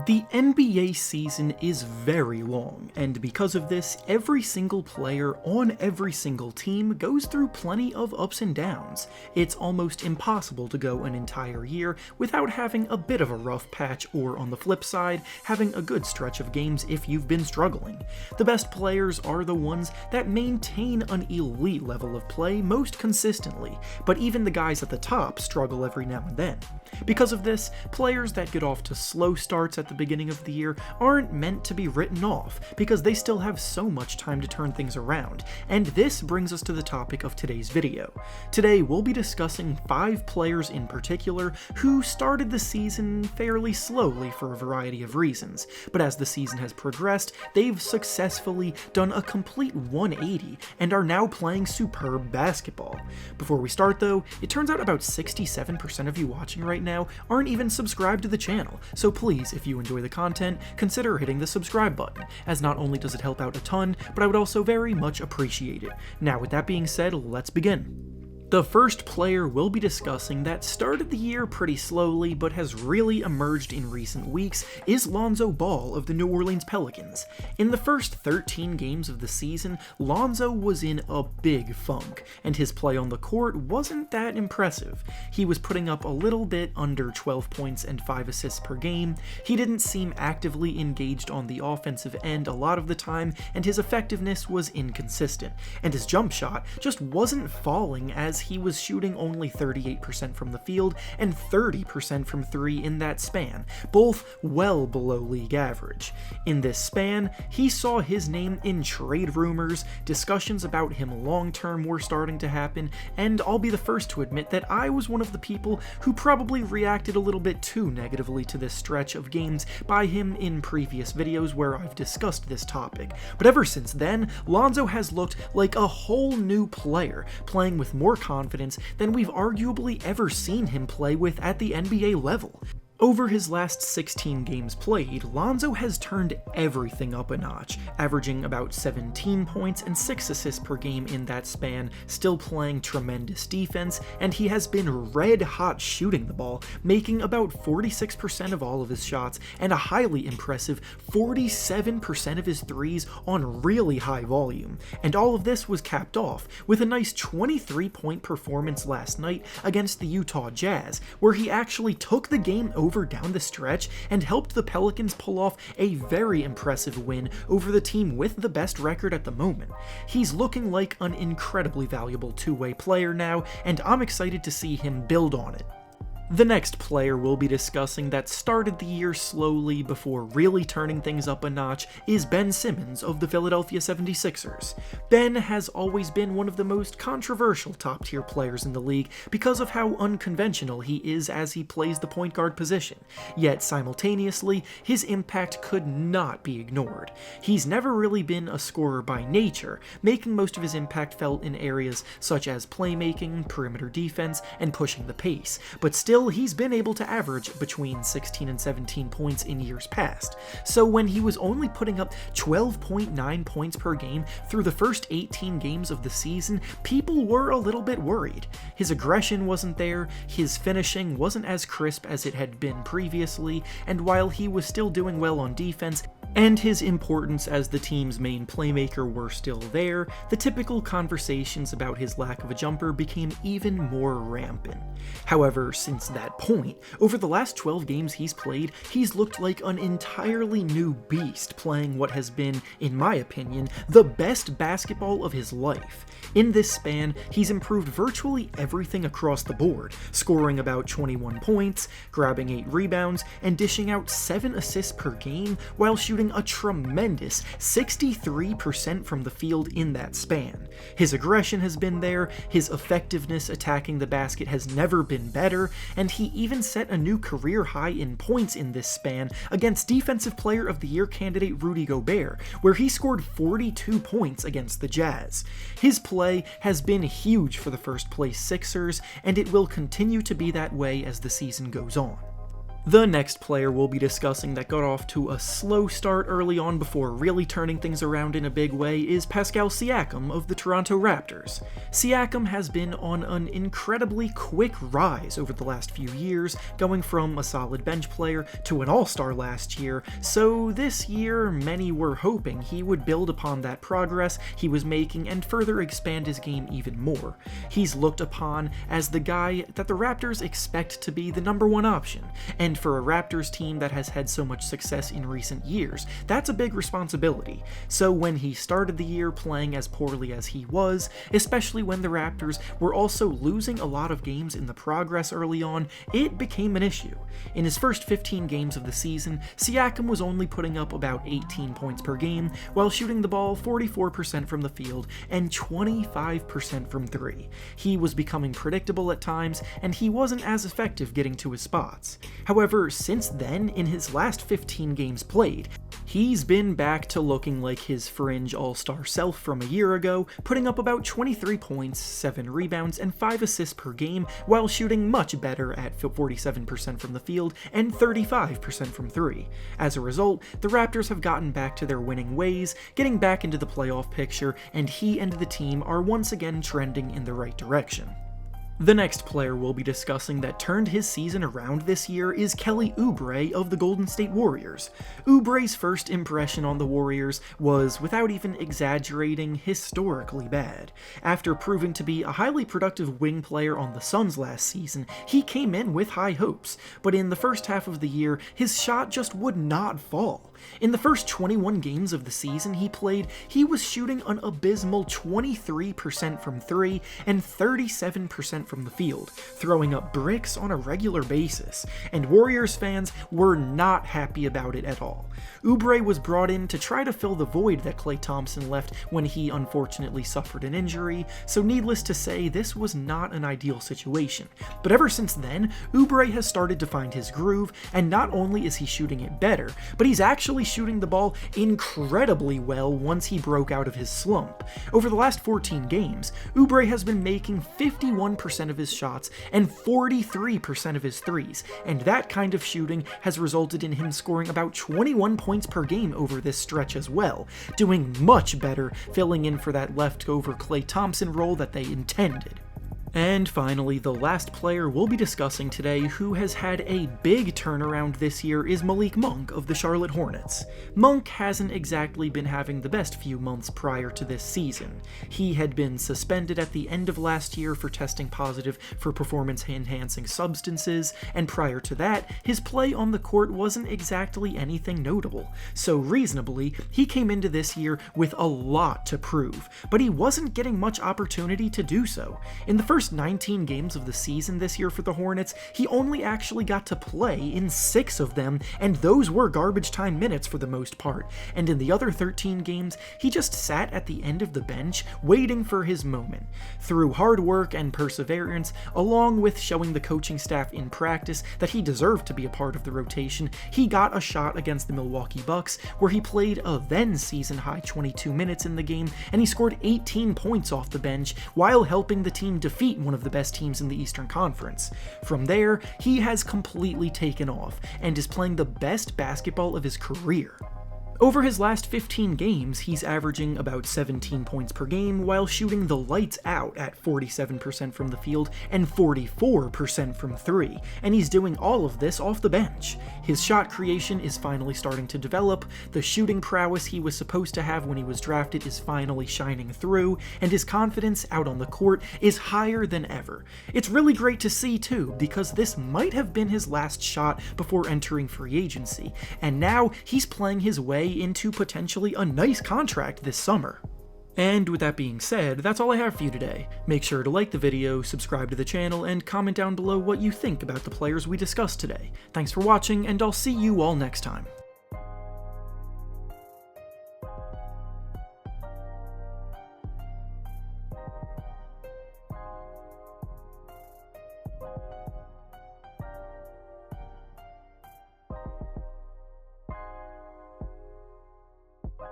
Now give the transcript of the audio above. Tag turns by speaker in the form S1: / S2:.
S1: The NBA season is very long, and because of this, every single player on every single team goes through plenty of ups and downs. It's almost impossible to go an entire year without having a bit of a rough patch, or on the flip side, having a good stretch of games if you've been struggling. The best players are the ones that maintain an elite level of play most consistently, but even the guys at the top struggle every now and then. Because of this, players that get off to slow starts at the beginning of the year aren't meant to be written off, because they still have so much time to turn things around, and this brings us to the topic of today's video. Today we'll be discussing 5 players in particular who started the season fairly slowly for a variety of reasons, but as the season has progressed, they've successfully done a complete 180 and are now playing superb basketball. Before we start though, it turns out about 67% of you watching right now aren't even subscribed to the channel, so please, if you enjoy the content, consider hitting the subscribe button, as not only does it help out a ton, but I would also very much appreciate it. Now with that being said, let's begin. The first player we'll be discussing that started the year pretty slowly but has really emerged in recent weeks is Lonzo Ball of the New Orleans Pelicans. In the first 13 games of the season, Lonzo was in a big funk, and his play on the court wasn't that impressive. He was putting up a little bit under 12 points and 5 assists per game, he didn't seem actively engaged on the offensive end a lot of the time, and his effectiveness was inconsistent, and his jump shot just wasn't falling as he was shooting only 38% from the field and 30% from 3 in that span, both well below league average. In this span, he saw his name in trade rumors, discussions about him long-term were starting to happen, and I'll be the first to admit that I was one of the people who probably reacted a little bit too negatively to this stretch of games by him in previous videos where I've discussed this topic. But ever since then, Lonzo has looked like a whole new player, playing with more confidence than we've arguably ever seen him play with at the NBA level. Over his last 16 games played, Lonzo has turned everything up a notch, averaging about 17 points and 6 assists per game in that span, still playing tremendous defense, and he has been red hot shooting the ball, making about 46% of all of his shots and a highly impressive 47% of his threes on really high volume. And all of this was capped off with a nice 23-point performance last night against the Utah Jazz, where he actually took the game over down the stretch and helped the Pelicans pull off a very impressive win over the team with the best record at the moment. He's looking like an incredibly valuable two-way player now, and I'm excited to see him build on it. The next player we'll be discussing that started the year slowly before really turning things up a notch is Ben Simmons of the Philadelphia 76ers. Ben has always been one of the most controversial top-tier players in the league because of how unconventional he is as he plays the point guard position, yet simultaneously, his impact could not be ignored. He's never really been a scorer by nature, making most of his impact felt in areas such as playmaking, perimeter defense, and pushing the pace, but still he's been able to average between 16 and 17 points in years past. So when he was only putting up 12.9 points per game through the first 18 games of the season, people were a little bit worried. His aggression wasn't there, his finishing wasn't as crisp as it had been previously, and while he was still doing well on defense, and his importance as the team's main playmaker were still there, the typical conversations about his lack of a jumper became even more rampant. However, since that point, over the last 12 games he's played, he's looked like an entirely new beast, playing what has been, in my opinion, the best basketball of his life. In this span, he's improved virtually everything across the board, scoring about 21 points, grabbing 8 rebounds, and dishing out 7 assists per game while shooting a tremendous 63% from the field in that span. His aggression has been there, his effectiveness attacking the basket has never been better, and he even set a new career high in points in this span against Defensive Player of the Year candidate Rudy Gobert, where he scored 42 points against the Jazz. His play has been huge for the first place Sixers, and it will continue to be that way as the season goes on. The next player we'll be discussing that got off to a slow start early on before really turning things around in a big way is Pascal Siakam of the Toronto Raptors. Siakam has been on an incredibly quick rise over the last few years, going from a solid bench player to an all-star last year, so this year many were hoping he would build upon that progress he was making and further expand his game even more. He's looked upon as the guy that the Raptors expect to be the #1 option, and for a Raptors team that has had so much success in recent years, that's a big responsibility. So when he started the year playing as poorly as he was, especially when the Raptors were also losing a lot of games in the progress early on, it became an issue. In his first 15 games of the season, Siakam was only putting up about 18 points per game, while shooting the ball 44% from the field and 25% from 3. He was becoming predictable at times, and he wasn't as effective getting to his spots. However, since then, in his last 15 games played, he's been back to looking like his fringe all-star self from a year ago, putting up about 23 points, 7 rebounds, and 5 assists per game, while shooting much better at 47% from the field and 35% from 3. As a result, the Raptors have gotten back to their winning ways, getting back into the playoff picture, and he and the team are once again trending in the right direction. The next player we'll be discussing that turned his season around this year is Kelly Oubre of the Golden State Warriors. Oubre's first impression on the Warriors was, without even exaggerating, historically bad. After proving to be a highly productive wing player on the Suns last season, he came in with high hopes, but in the first half of the year, his shot just would not fall. In the first 21 games of the season he played, he was shooting an abysmal 23% from 3 and 37% from the field, throwing up bricks on a regular basis, and Warriors fans were not happy about it at all. Oubre was brought in to try to fill the void that Klay Thompson left when he unfortunately suffered an injury, so needless to say, this was not an ideal situation. But ever since then, Oubre has started to find his groove, and not only is he shooting it better, but he's actually shooting the ball incredibly well once he broke out of his slump. Over the last 14 games, Oubre has been making 51% of his shots and 43% of his threes, and that kind of shooting has resulted in him scoring about 21 points per game over this stretch as well, doing much better filling in for that leftover Klay Thompson role that they intended. And finally, the last player we'll be discussing today who has had a big turnaround this year is Malik Monk of the Charlotte Hornets. Monk hasn't exactly been having the best few months prior to this season. He had been suspended at the end of last year for testing positive for performance-enhancing substances, and prior to that, his play on the court wasn't exactly anything notable. So reasonably, he came into this year with a lot to prove, but he wasn't getting much opportunity to do so. In the first 19 games of the season this year for the Hornets, he only actually got to play in 6 of them, and those were garbage time minutes for the most part, and in the other 13 games, he just sat at the end of the bench waiting for his moment. Through hard work and perseverance, along with showing the coaching staff in practice that he deserved to be a part of the rotation, he got a shot against the Milwaukee Bucks, where he played a then season-high 22 minutes in the game, and he scored 18 points off the bench while helping the team defeat one of the best teams in the Eastern Conference. From there, he has completely taken off and is playing the best basketball of his career. Over his last 15 games, he's averaging about 17 points per game while shooting the lights out at 47% from the field and 44% from 3, and he's doing all of this off the bench. His shot creation is finally starting to develop, the shooting prowess he was supposed to have when he was drafted is finally shining through, and his confidence out on the court is higher than ever. It's really great to see too, because this might have been his last shot before entering free agency, and now he's playing his way into potentially a nice contract this summer. And with that being said, that's all I have for you today. Make sure to like the video, subscribe to the channel, and comment down below what you think about the players we discussed today. Thanks for watching, and I'll see you all next time.